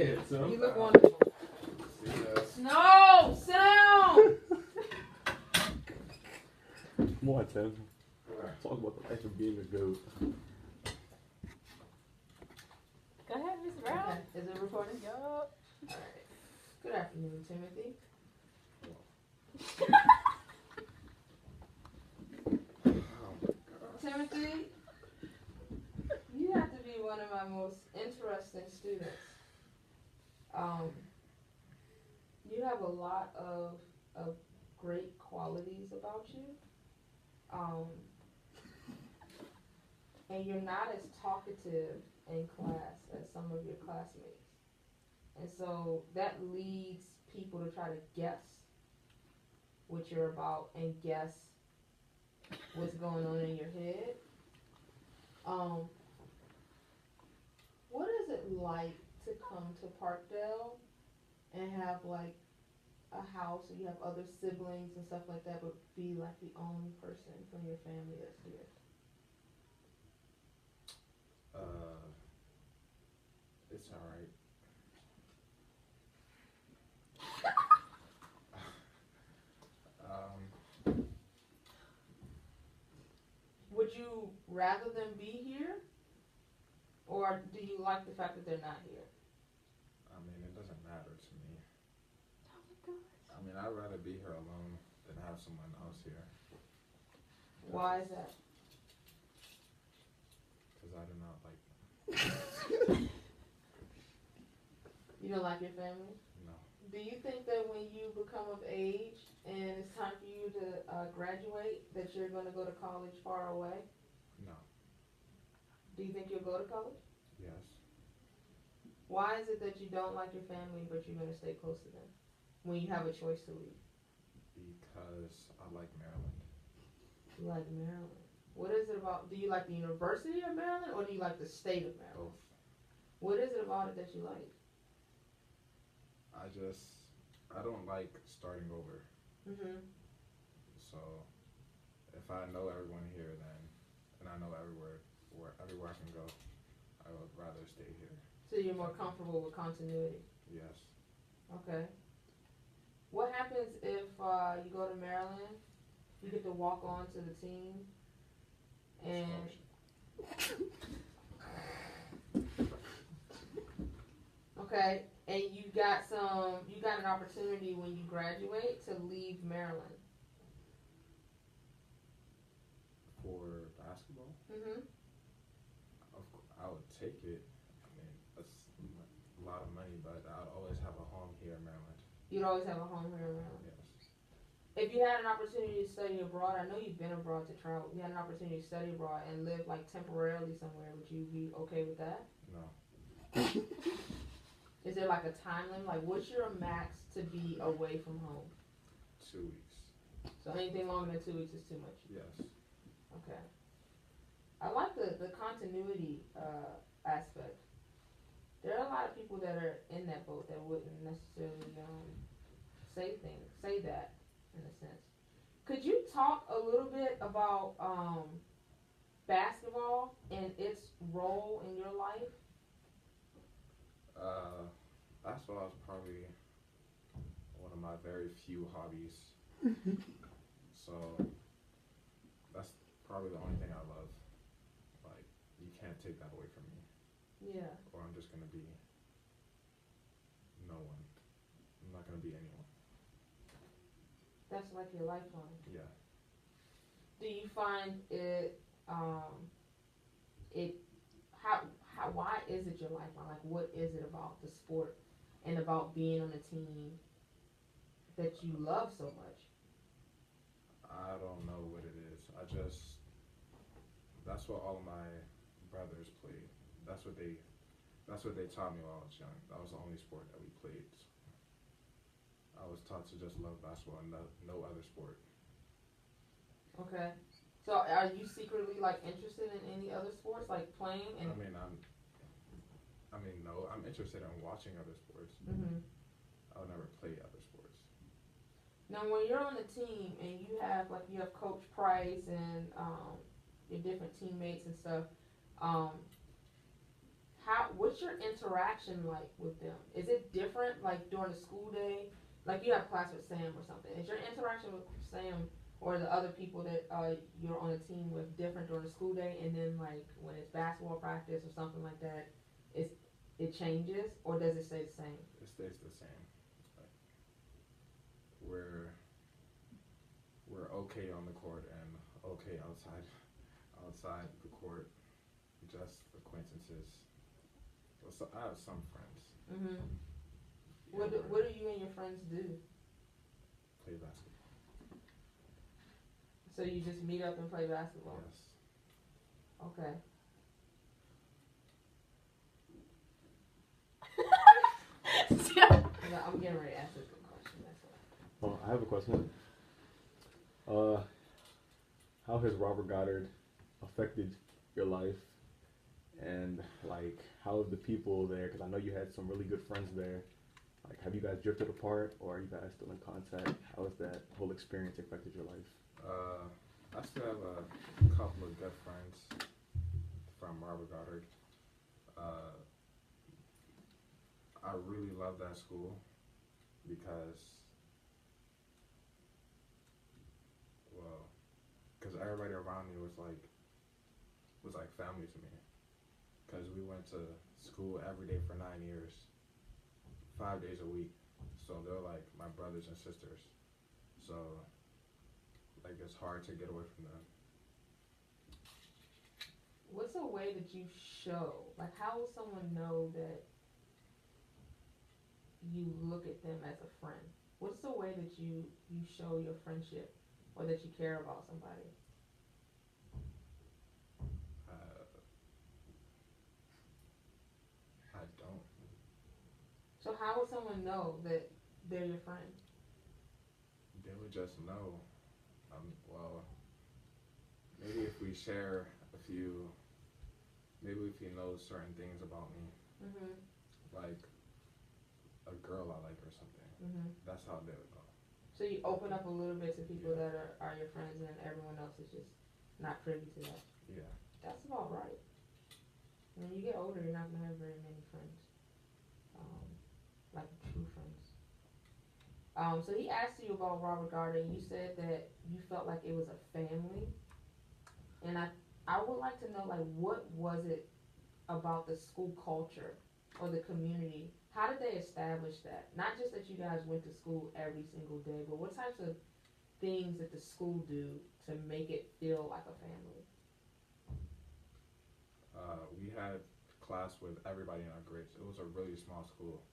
ahead, son. You look wonderful. No, sit down. Come on, Tim. Talk about the life of being a goat. Go ahead, Miss Brown. Okay. Is it recording? Yup. All right. Good afternoon, Timothy. Timothy, you have to be one of my most interesting students. You have a lot of great qualities about you. And you're not as talkative in class as some of your classmates. And so that leads people to try to guess what you're about and guess what's going on in your head. What is it like to come to Parkdale and have like a house and you have other siblings and stuff like that, but be like the only person from your family that's here? It's alright. Would you rather them be here? Or do you like the fact that they're not here? I mean, it doesn't matter to me. Oh my gosh. I mean, I'd rather be here alone than have someone else here. Why is that? Because I do not like them. You don't like your family? No. Do you think that when you become of age and it's time for you to graduate, that you're going to go to college far away? No. Do you think you'll go to college? Yes. Why is it that you don't like your family but you're going to stay close to them when you have a choice to leave? Because I like Maryland. You like Maryland. What is it about? Do you like the University of Maryland or do you like the state of Maryland? Both. What is it about it that you like? I don't like starting over. Mm-hmm. So, if I know everyone here, then, and I know everywhere I can go, I would rather stay here. So you're more comfortable with continuity? Yes. Okay. What happens if you go to Maryland, you get to walk on to the team, and okay, and you got an opportunity when you graduate to leave Maryland. For basketball, Mm-hmm. I would take it. I mean, that's a lot of money, but I'd always have a home here in Maryland. You'd always have a home here in Maryland. Yes. If you had an opportunity to study abroad, I know you've been abroad to travel. You had an opportunity to study abroad and live like temporarily somewhere. Would you be okay with that? No. Is there like a time limit? Like, what's your max to be away from home? 2 weeks. So anything longer than 2 weeks is too much. Yes. Okay. I like the continuity aspect. There are a lot of people that are in that boat that wouldn't necessarily say that in a sense. Could you talk a little bit about basketball and its role in your life? Basketball is probably one of my very few hobbies. So that's probably the only thing I love. Like, you can't take that away from me. Yeah. Or I'm just gonna be no one. I'm not gonna be anyone. That's like your lifeline. Yeah. Do you find it why is it your lifeline? Like, what is it about the sport and about being on a team that you love so much? I don't know what it is. That's what all of my brothers played. That's what they taught me while I was young. That was the only sport that we played. I was taught to just love basketball and no other sport. Okay. So are you secretly like interested in any other sports, like playing? And No. I'm interested in watching other sports. Mm-hmm. I would never play other sports. Now, when you're on the team and you have Coach Price and your different teammates and stuff, what's your interaction like with them? Is it different like during the school day? Like you have class with Sam or something. Is your interaction with Sam or the other people that you're on a team with different during the school day, and then like when it's basketball practice or something like that, it changes, or does it stay the same? It stays the same. Like, we're okay on the court and okay outside the court, just acquaintances. Well, so I have some friends. Mm-hmm. Yeah, What do you and your friends do? play basketball? So you just meet up and play basketball? Yes. Okay. I'm getting ready to ask this question. That's all. Oh, I have a question. How has Robert Goddard affected your life, and like how have the people there? Because I know you had some really good friends there. Like, have you guys drifted apart, or are you guys still in contact? How has that whole experience affected your life? I still have a couple of good friends from Robert Goddard. I really love that school because, well, because everybody around me was like family to me. Because we went to school every day for 9 years, 5 days a week. So they're like my brothers and sisters. So like it's hard to get away from them. What's a way that you show? Like, how will someone know that you look at them as a friend? What's the way that you show your friendship or that you care about somebody? I don't. So how will someone know that they're your friend? They would just know. Well, maybe if we share a few, maybe if he knows certain things about me, Mm-hmm. like a girl I like or something. Mm-hmm. That's how they would know. So you open up a little bit to people that are your friends, and everyone else is just not privy to that. Yeah. That's about right. When you get older, you're not gonna have very many friends, like true friends. So he asked you about Robert Gardner, and you said that you felt like it was a family. And I would like to know, like, what was it about the school culture or the community? How did they establish that? Not just that you guys went to school every single day, but what types of things did the school do to make it feel like a family? We had class with everybody in our grades. It was a really small school.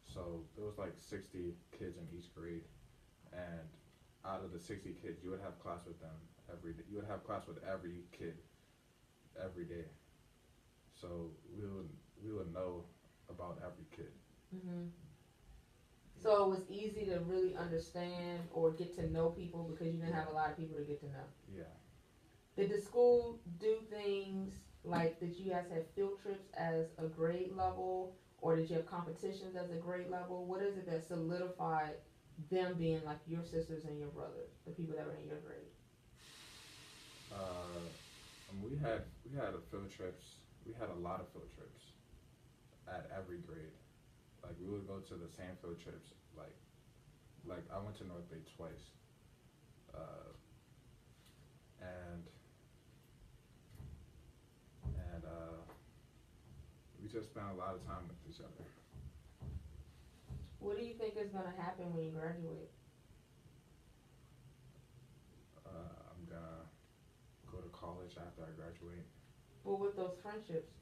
So there was like 60 kids in each grade. And out of the 60 kids, you would have class with them every day. You would have class with every kid every day. So we would know about every kid. Mm-hmm. So it was easy to really understand or get to know people because you didn't have a lot of people to get to know. Yeah. Did the school do things like, did you guys have field trips as a grade level, or did you have competitions as a grade level? What is it that solidified them being like your sisters and your brothers, the people that were in your grade? We had a field trips. We had a lot of field trips at every grade. Like we would go to the same field trips. Like I went to North Bay twice, and we just spent a lot of time with each other. What do you think is going to happen when you graduate? I'm gonna go to college after I graduate. Well, with those friendships?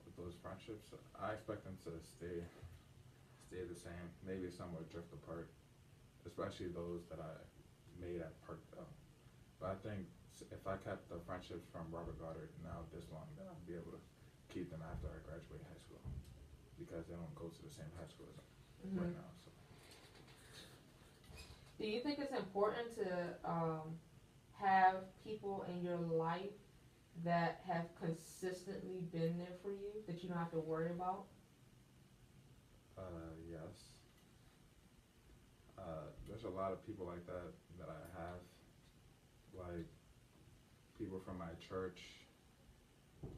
With those friendships, I expect them to stay the same. Maybe some will drift apart, especially those that I made at Parkdale. But I think if I kept the friendships from Robert Goddard now this long, then I'll be able to keep them after I graduate high school, because they don't go to the same high school as right now. So. Do you think it's important to have people in your life that have consistently been there for you, that you don't have to worry about? Yes. There's a lot of people like that I have. Like people from my church,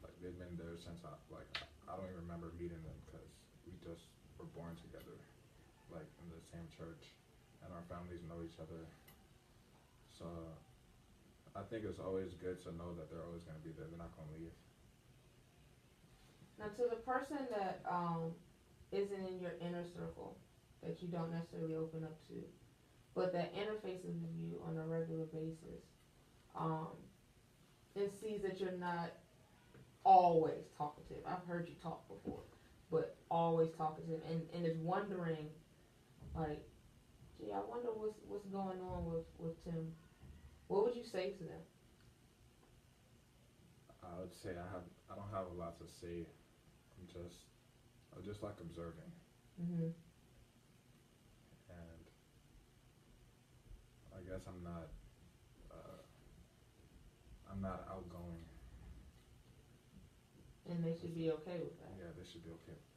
like they've been there since I I don't even remember meeting them because we just were born together, like in the same church, and our families know each other. So I think it's always good to know that they're always gonna be there. They're not gonna leave. Now, to the person that isn't in your inner circle, that you don't necessarily open up to, but that interfaces with you on a regular basis, and sees that you're not always talkative. I've heard you talk before, but always talkative, and is wondering, like, gee, I wonder what's going on with Tim. What would you say to them? I would say I don't have a lot to say. I'm just like observing, Mm-hmm. and I guess I'm not outgoing. And they should be okay with that. Yeah, they should be okay with